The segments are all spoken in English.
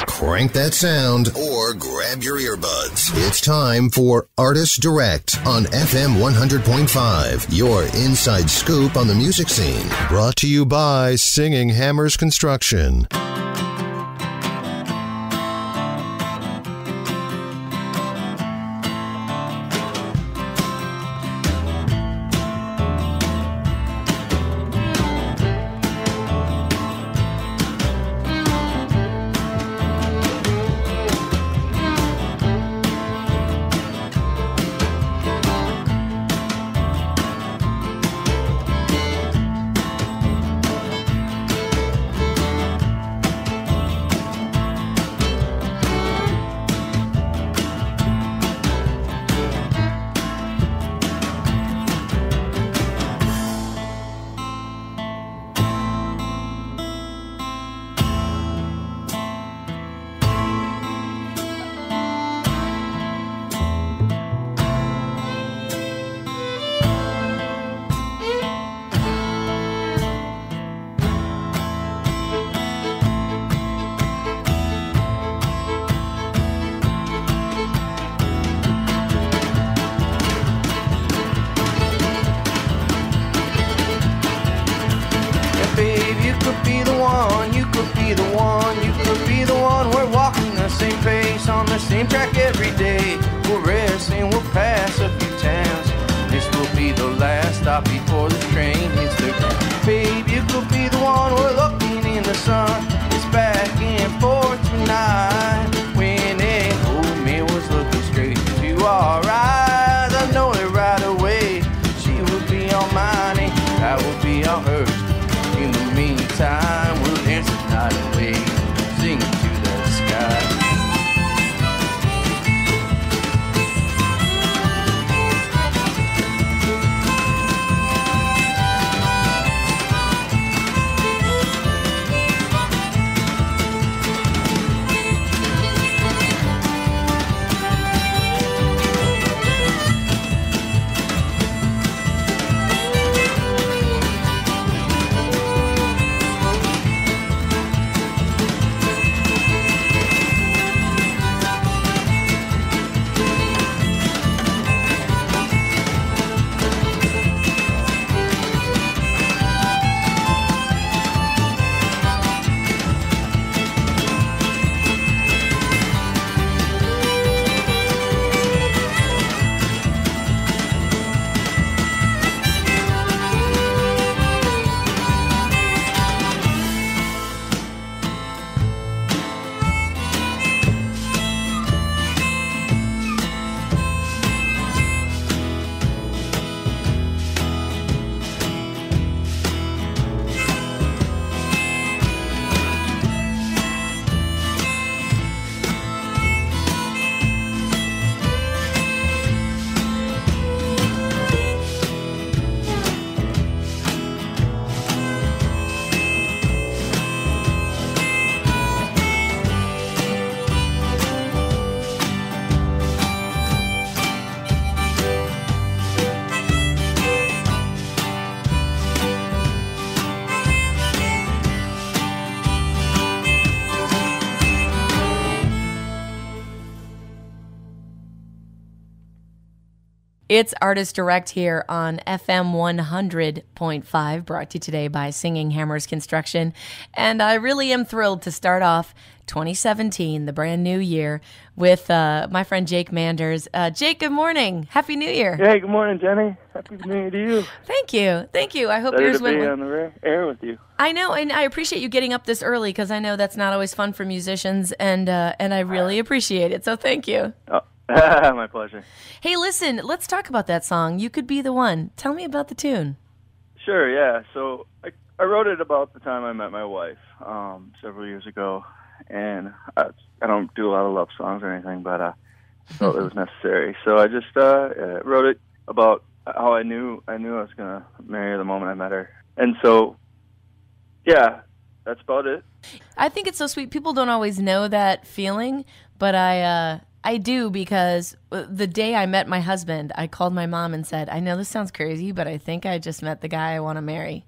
Crank that sound or grab your earbuds. It's time for Artist Direct on FM 100.5, your inside scoop on the music scene. Brought to you by Singing Hammers Construction. Same track every day. We'll rest and we'll pass a few towns. This will be the last stop before the train hits the ground. Babe, you could be the one we're looking in the sun. It's back and forth tonight. When a old man was looking straight into our eyes, I know it right away. She will be on mine and I will be on hers. In the meantime, we'll dance the night away, singing to the sky. It's Artist Direct here on FM 100.5, brought to you today by Singing Hammers Construction. And I really am thrilled to start off 2017, the brand new year, with my friend Jake Manders. Jake, good morning. Happy New Year. Hey, good morning, Jenny. Happy New Year to you. Thank you. Thank you. I hope Excited yours to went be well. on the air with you. I know, and I appreciate you getting up this early because I know that's not always fun for musicians, and I really appreciate it. So thank you. Oh, my pleasure. Hey, listen, let's talk about that song, You Could Be the One. Tell me about the tune. Sure, yeah. So I wrote it about the time I met my wife several years ago, and I don't do a lot of love songs or anything, but I felt it was necessary. So I just wrote it about how I knew I was going to marry her the moment I met her. And so, yeah, that's about it. I think it's so sweet. People don't always know that feeling, but I do, because the day I met my husband, I called my mom and said, I know this sounds crazy, but I think I just met the guy I want to marry.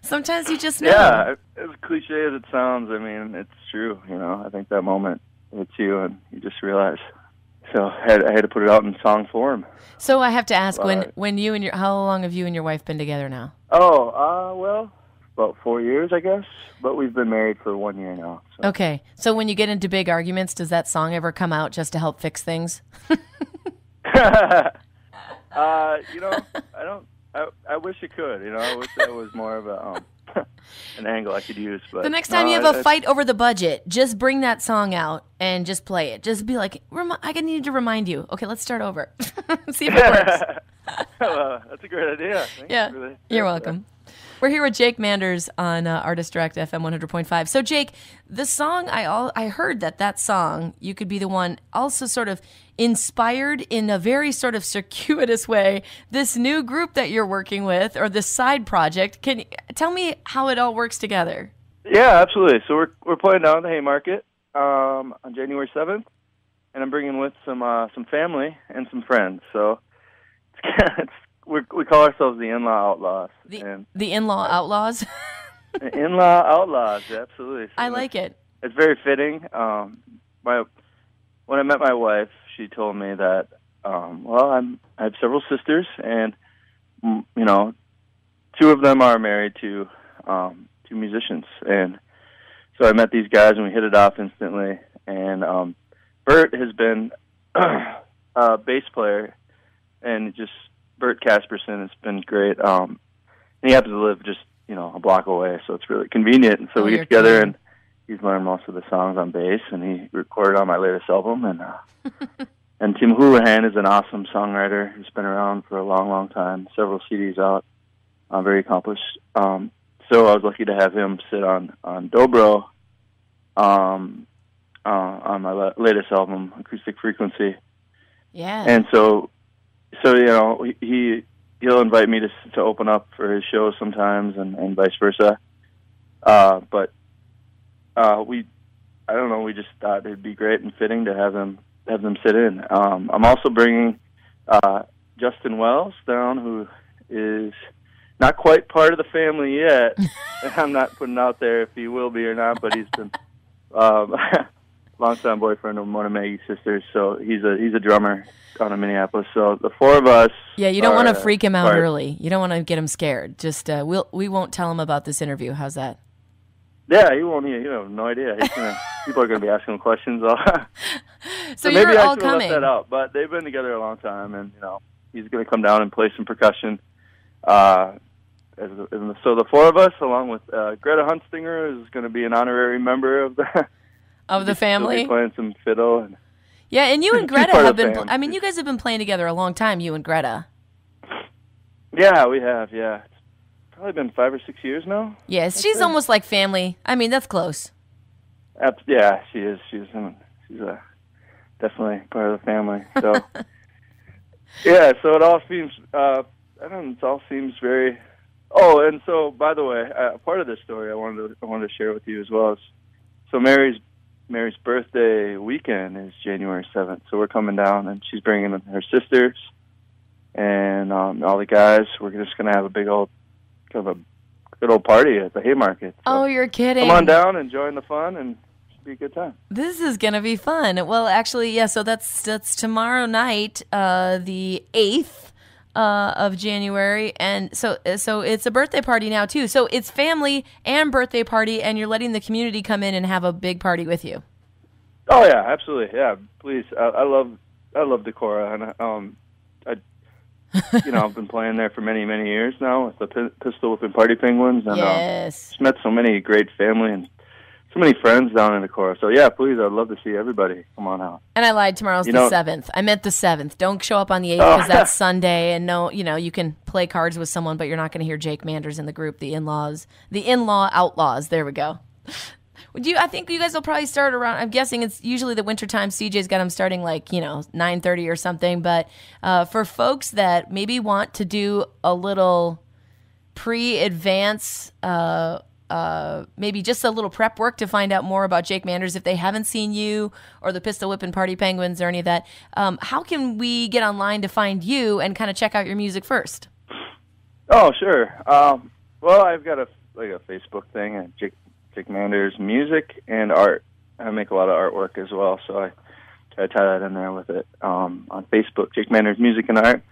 Sometimes you just know. Yeah, as cliche as it sounds, I mean, it's true. I think that moment hits you, and you just realize. So I had to put it out in song form. So I have to ask, when you and how long have you and your wife been together now? Well, about 4 years, I guess. But we've been married for 1 year now. So. Okay. So when you get into big arguments, does that song ever come out just to help fix things? I wish it could. I wish that was more of a an angle I could use. But the next time you have a fight over the budget, just bring that song out and just play it. Just be like, I need to remind you. Okay, let's start over. See if it works. That's a great idea. Thanks. You're welcome. We're here with Jake Manders on Artist Direct FM 100.5. So, Jake, the song, I heard that song, You Could Be the One, also sort of inspired in a very sort of circuitous way this new group that you're working with, or this side project. Can you tell me how it all works together? Yeah, absolutely. So we're playing down at the Haymarket on January 7th, and I'm bringing with some family and some friends. So we call ourselves the In-Law Outlaws. The In-Law Outlaws? The In-Law Outlaws, absolutely. So I like it. It's very fitting. When I met my wife, she told me that, I have several sisters, and, 2 of them are married to 2 musicians. And so I met these guys, and we hit it off instantly. And Bert has been a bass player, and Bert Casperson has been great. And he happens to live just, a block away, so it's really convenient. And so we get together, and he's learned most of the songs on bass, and he recorded on my latest album. And Tim Houlihan is an awesome songwriter who's been around for a long, long time, several CDs out, very accomplished. So I was lucky to have him sit on dobro on my latest album, Acoustic Frequency. Yeah. And so he'll invite me to open up for his shows sometimes, and vice versa. But I don't know, we just thought it'd be great and fitting to have them sit in. I'm also bringing Justin Wells down, who is not quite part of the family yet. I'm not putting out there if he will be or not, but he's been longtime boyfriend of one of Maggie's sisters, so he's a drummer down in Minneapolis. So the 4 of us. Yeah, you don't want to freak him out early. You don't want to get him scared. Just we won't tell him about this interview. How's that? Yeah, he won't. You have no idea. People are going to be asking him questions. So maybe you're I all should have coming. left that out. But they've been together a long time, and he's going to come down and play some percussion. So the 4 of us, along with Greta Hunstinger, is going to be an honorary member of the family. She'll be playing some fiddle. And you and Greta have been. You guys have been playing together a long time. You and Greta. Yeah, we have. Yeah. Probably been 5 or 6 years now. Yeah, she's almost like family. I mean, that's close. Yeah, she is. She's definitely part of the family. So, yeah. So it all seems. It all seems very. Oh, and so by the way, part of this story I wanted to share with you as well is. So Mary's birthday weekend is January 7th. So we're coming down, and she's bringing her sisters and all the guys. We're just gonna have a big old. Kind of a good old party at the Haymarket. So oh, you're kidding. Come on down and join the fun, and it should be a good time. This is going to be fun. Well, actually, yeah, so that's tomorrow night, the 8th of January, and so it's a birthday party now, too. So it's family and birthday party, and you're letting the community come in and have a big party with you. Oh, yeah, absolutely. Yeah, please. I love Decorah, and I've been playing there for many, many years now with the Pistol Whipping Party Penguins, and yes. Just met so many great family and so many friends down in Decorah. So yeah, please, I'd love to see everybody. Come on out. And I lied. Tomorrow's the 7th. I meant the 7th. Don't show up on the 8th because that's Sunday. And no, you can play cards with someone, but you're not going to hear Jake Manders in the group, the In-Law Outlaws. There we go. I think you guys will probably start around, I'm guessing it's usually the wintertime. CJ's got them starting 9:30 or something. But for folks that maybe want to do a little pre-advance, maybe just a little prep work to find out more about Jake Manders if they haven't seen you or the Pistol Whippin' Party Penguins or any of that, how can we get online to find you and kind of check out your music first? Oh, sure. Well, I've got a like a Facebook thing, and Jake Manders Music and Art. I make a lot of artwork as well, so I try to tie that in there with it. On Facebook, Jake Manders Music and Art.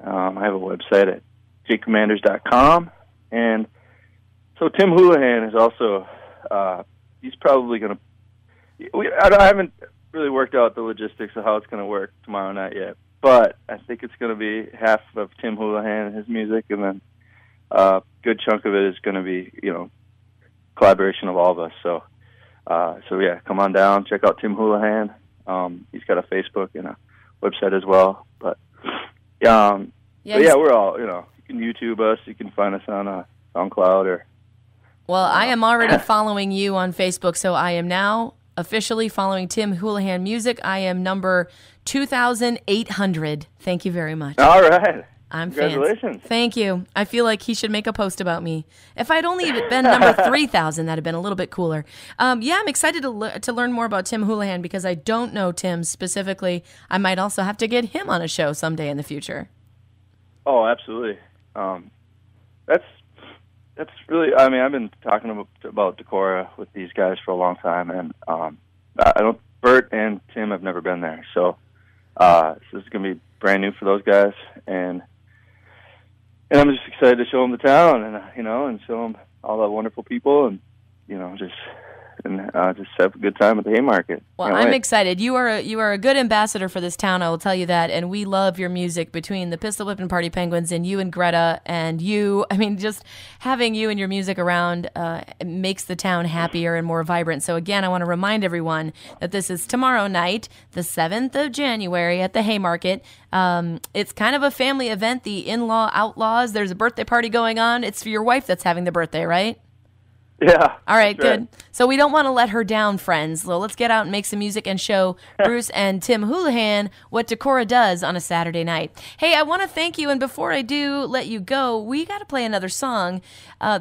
I have a website at jakemanders.com. And so Tim Houlihan is also, he's probably going to, I haven't really worked out the logistics of how it's going to work tomorrow night yet, but I think it's going to be half of Tim Houlihan and his music, and then a good chunk of it is going to be, collaboration of all of us. So yeah, come on down, check out Tim Houlihan. He's got a Facebook and a website as well. But yeah, we're all, you can YouTube us, you can find us on SoundCloud or. Well, I am already following you on Facebook, so I am now officially following Tim Houlihan Music. I am number 2,800. Thank you very much. All right. Congratulations. Fans. Thank you. I feel like he should make a post about me. If I'd only been number 3,000, that'd have been a little bit cooler. I'm excited to learn more about Tim Houlihan because I don't know Tim specifically. I might also have to get him on a show someday in the future. Oh, absolutely. That's really. I mean, I've been talking about Decorah with these guys for a long time, and Bert and Tim have never been there, so this is gonna be brand new for those guys, and I'm just excited to show them the town, and and show them all the wonderful people, and just have a good time at the Haymarket. Well, I'm excited. You are a good ambassador for this town, I will tell you that, and we love your music between the Pistol Whippin' Party Penguins and you and Greta and you. I mean, just having you and your music around makes the town happier and more vibrant. So again, I want to remind everyone that this is tomorrow night, the 7th of January at the Haymarket. It's kind of a family event, the In-Law Outlaws. There's a birthday party going on. It's for your wife that's having the birthday, right? Yeah. All right, good. So we don't want to let her down, friends. So let's get out and make some music and show Bruce and Tim Houlihan what Decorah does on a Saturday night. Hey, I want to thank you, and before I do let you go, we got to play another song.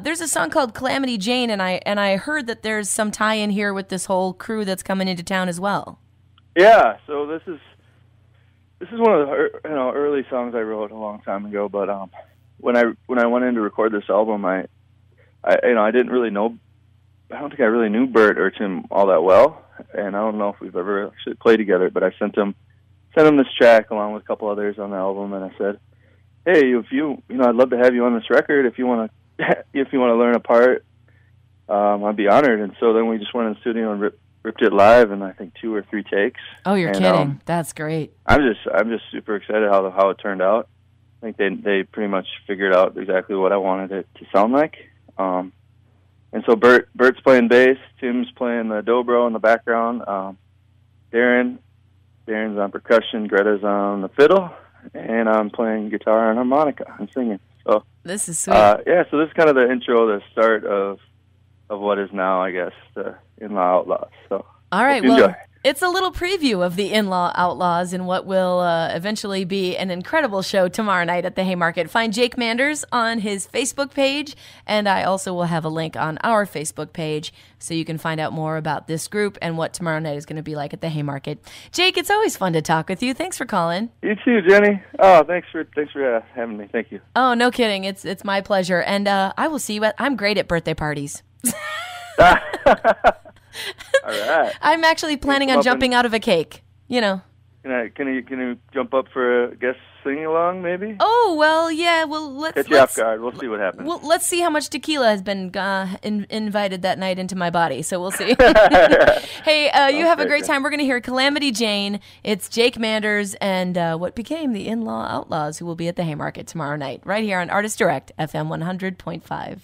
There's a song called Calamity Jane, and I heard that there's some tie-in here with this whole crew that's coming into town as well. Yeah. So this is one of the early songs I wrote a long time ago. But when I went in to record this album, I didn't really know. I don't think I really knew Bert or Tim all that well, and I don't know if we've ever actually played together. But I sent him this track along with a couple others on the album, and I said, "Hey, if I'd love to have you on this record. If you want to learn a part, I'd be honored." And so then we just went in the studio and ripped it live in I think 2 or 3 takes. Oh, you're kidding! That's great. I'm just super excited how it turned out. I think they pretty much figured out exactly what I wanted it to sound like. And so Bert's playing bass, Tim's playing the dobro in the background, Darren's on percussion, Greta's on the fiddle, and I'm playing guitar and harmonica and singing. So this is sweet. So this is kind of the intro, the start of what is now, I guess, the In-Law Outlaws. So all right, well, it's a little preview of the In-Law Outlaws and what will eventually be an incredible show tomorrow night at the Haymarket. Find Jake Manders on his Facebook page, and I also will have a link on our Facebook page so you can find out more about this group and what tomorrow night is going to be like at the Haymarket. Jake, it's always fun to talk with you. Thanks for calling. You too, Jenny. Oh, thanks for having me. Thank you. Oh, no kidding. It's my pleasure, and I will see you I'm great at birthday parties. All right. I'm actually planning on jumping out of a cake. Can you jump up for a guest sing along, maybe? Oh well, yeah. Well, let's you off guard. We'll see what happens. Well, let's see how much tequila has been invited that night into my body. So we'll see. Hey, you have a great time. We're gonna hear Calamity Jane. It's Jake Manders and what became the In-Law Outlaws, who will be at the Haymarket tomorrow night, right here on Artist Direct, FM 100.5.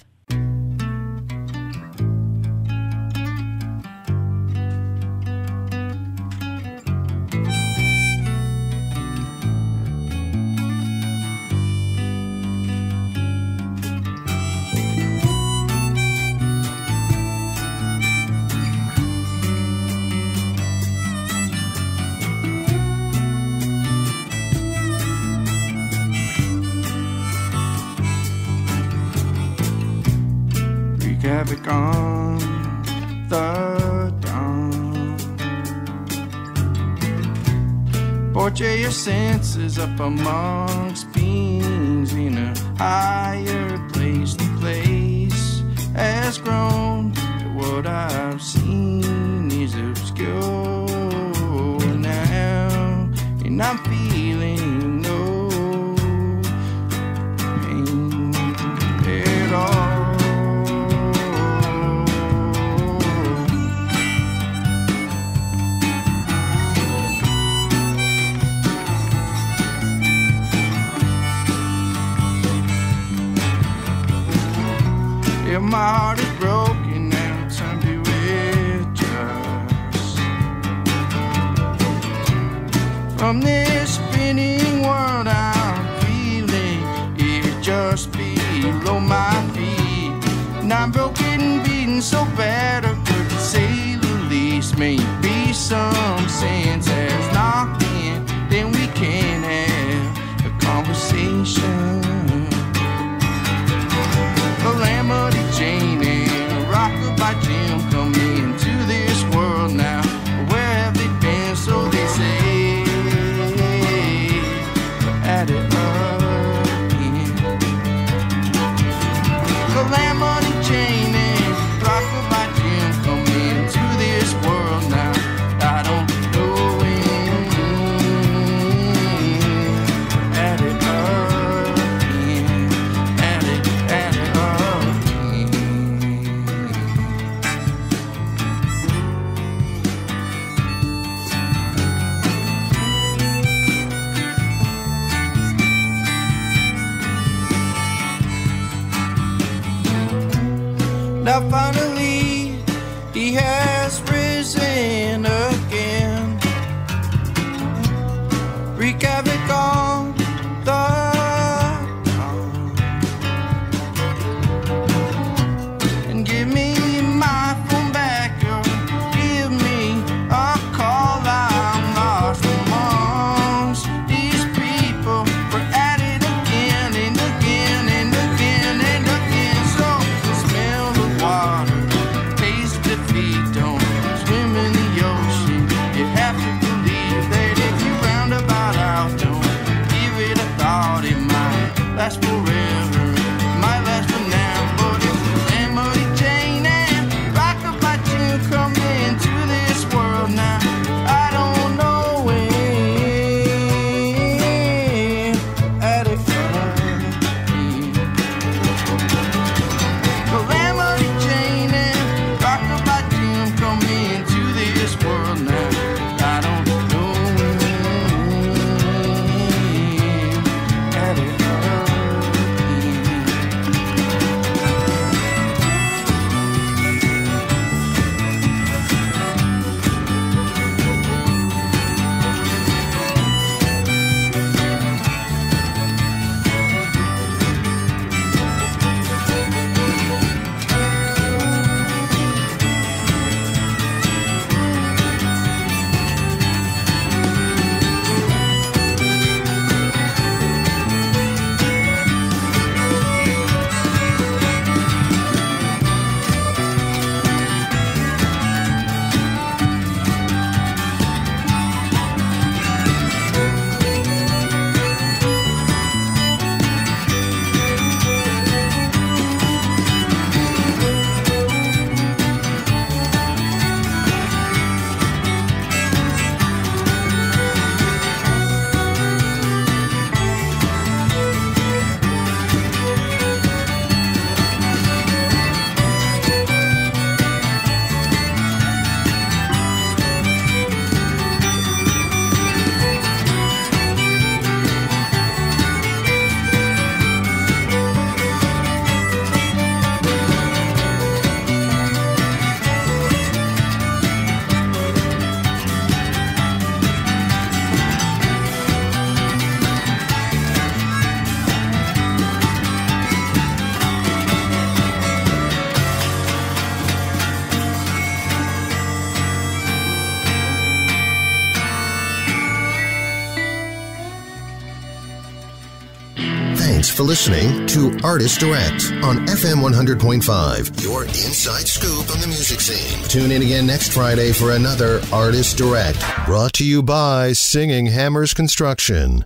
Havoc on the dawn. Portray your senses up amongst beings in a higher place, the place has grown. What I've seen is obscure now, and I'm feeling no pain at all. Yeah, my heart is broken now, time to adjust from this spinning world I'm feeling. It's just below my feet, and I'm broken, beaten so bad I could say the least. Maybe some sense has knocked in, then we can have a conversation. Calamity Jane and Rockabye Jim come into this world now. Where have they been? So they say, at it again. Calamity Jane and Rockabye Jim come into this world now. I don't know when. At it again. At it again. Now finally he has risen again, wreak havoc on the dawn, and give me my phone back or give me a call. I'm lost amongst these people. We're at it again and again and again and again. So smell the water, taste defeat, don't swim in the ocean. You have to believe that if you round about out, don't give it a thought. It might last forever, might last for now. But if Calamity Jane and Rockabye Jim come into this world now, I don't know when. At it again. Calamity Jane and Rockabye Jim come into this world now. I don't know when. At it again. Thanks for listening to Artist Direct on FM 100.5, your inside scoop on the music scene. Tune in again next Friday for another Artist Direct, brought to you by Singing Hammers Construction.